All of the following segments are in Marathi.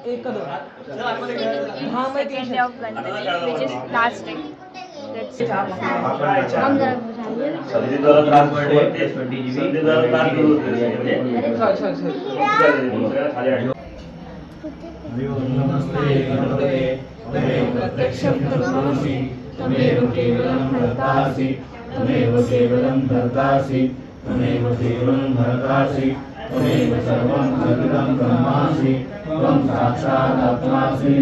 एक दो हाँ मैं Second day of Ganpati, which is last day. That's it. हम जरा बुझाइए। नमस्ते गणपते तमेव प्रत्यक्षं ब्रह्मासि तमेव केवलं भरतासि तमेव केवलं भरतासि तमेव केवलं भरतासि तमेव सर्वं खलुदं ब्रह्मासि त्वं साक्षात् आत्मासि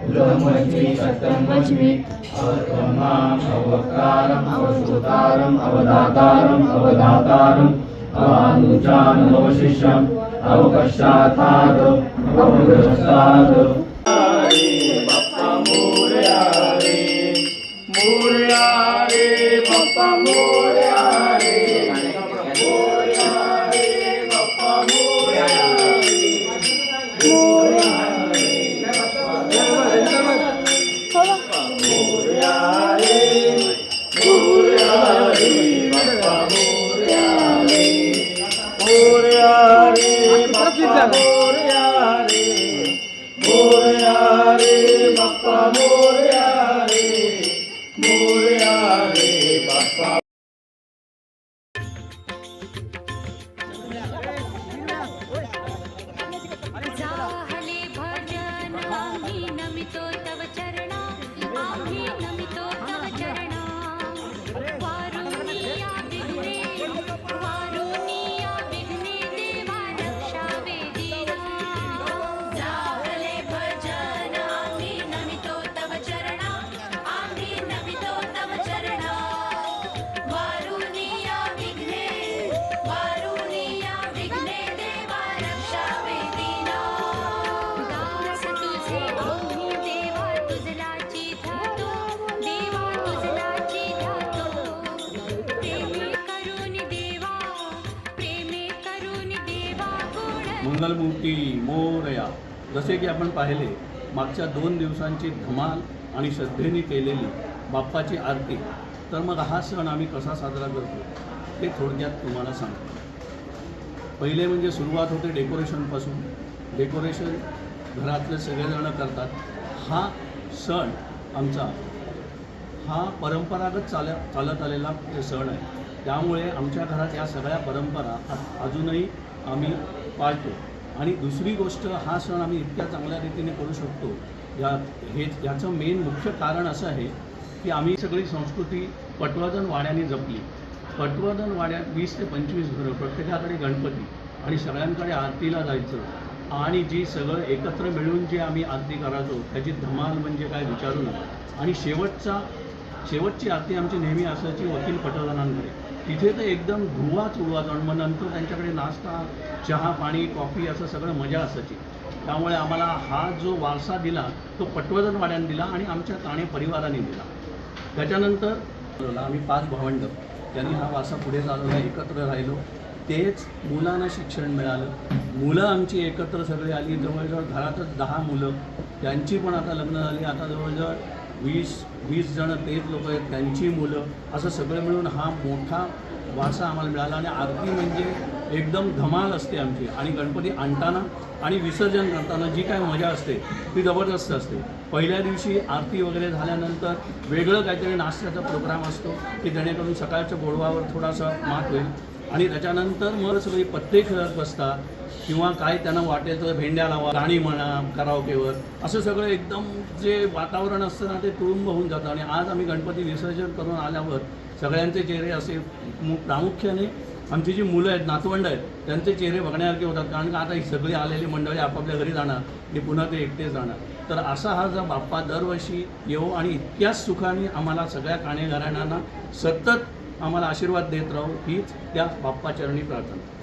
उदमस्मि सत्यं वच्मि त्वं माम् अवक्तारम् अवश्रोतारम् अवदातारम् अवधातारम् अवानुजान् अवशिष्यम् अवपश्चातात् अवग्रस्तात् जाहले भजन आम्ही नमितो तव चरणा आम्ही नमितो तव चरणा वारुणिया विघ्ने देवा रक्षा वेदिना जाहले भजन आम्ही नमितो तव चरणा आम्ही नमितो तव चरणा वारुणिया विघ्ने देवा रक्षा वेदिना दास तुझे आम्ही देवा तुझलाची धातो देवा तुझलाची धातो प्रेमे करून देवा गुण मंगलमूर्ती मोरया. जसे की आपण पाहिले मागच्या 2 दिवसांची धमाल आणि श्रद्धेने केलेली बाप्पाची आरती, तर मग हा सण आम्ही कसा साजरा करतो ते थोडक्यात तुम्हाला सांगतो. पहिले म्हणजे सुरुवात होते डेकोरेशनपासून. डेकोरेशन घरातले सगळेजण करतात. हा सण आमचा हा परंपरागत चालत आलेला सण आहे. त्यामुळे आमच्या घरात या सगळ्या परंपरा अजूनही आम्ही पाळतो. आणि दुसरी गोष्ट, हा सण आम्ही इतक्या चांगल्या रीतीने करू शकतो याचं मेन मुख्य कारण असं आहे की आम्ही सगळी संस्कृती पटवर्धन वाड्याने जपली. पटवर्धन वाड्यात 20 ते 25 घरं, प्रत्येकाकडे गणपती आणि सगळ्यांकडे आरतीला जायचं आणि जी सगळं एकत्र मिळून जे आम्ही आरती करायचो त्याची धमाल म्हणजे काय विचारू नका. आणि शेवटची आरती आमची नेहमी असायची वकील पटवर्धनांकडे. तिथे तर एकदम धुवाच उडवायचा आणि मग नंतर त्यांच्याकडे नाश्ता, चहा, पाणी, कॉफी असं सगळं मजा असायची. त्यामुळे आम्हाला हा जो वारसा दिला तो पटवर्धन वाड्याने दिला आणि आमच्या काणे परिवाराने दिला. त्याच्यानंतर आम्ही 5 भावंड त्यांनी हा वारसा पुढे चालवला, एकत्र राहिलो. तेच मुलांना शिक्षण मिळालं. मुलं आमची एकत्र सगळी आली. जवळजवळ घरातच 10 मुलं, त्यांची पण आता लग्न झाली. आता जवळजवळ 20 जण तेच लोक आहेत, त्यांची मुलं, असं सगळं मिळून हा मोठा वारसा आम्हाला मिळाला. आणि आरती म्हणजे एकदम धमाल असते आमची. आणि गणपती आणताना आणि विसर्जन करताना जी काय मजा असते ती जबरदस्त असते. पहिल्या दिवशी आरती वगैरे झाल्यानंतर वेगळं काहीतरी नाश्त्याचा प्रोग्राम असतो की जेणेकरून सकाळच्या गोडवावर थोडासा मात होईल. आणि त्याच्यानंतर मग सगळी पत्ते खेळत बसतात किंवा काय त्यांना वाटेल तर भेंड्या लावा, गाणी म्हणा कराओकेवर, असं सगळं एकदम जे वातावरण असतं ना ते तुळुंब होऊन जातं. आणि आज आम्ही गणपती विसर्जन करून आल्यावर सगळ्यांचे चेहरे असे प्रामुख्याने आमची जी मुलं आहेत, नातवंड आहेत, त्यांचे चेहरे बघण्यासारखे होतात. कारण का आता ही सगळी आलेली मंडळी आपापल्या घरी जाणार की पुन्हा ते एकटे जाणार. तर असा हा जर बाप्पा दरवर्षी येऊ आणि इतक्याच सुखाने आम्हाला सगळ्या काणे घराण्यांना सतत आम्हाला आशीर्वाद देत राहू, हीच त्या बाप्पाचरणी प्रार्थना.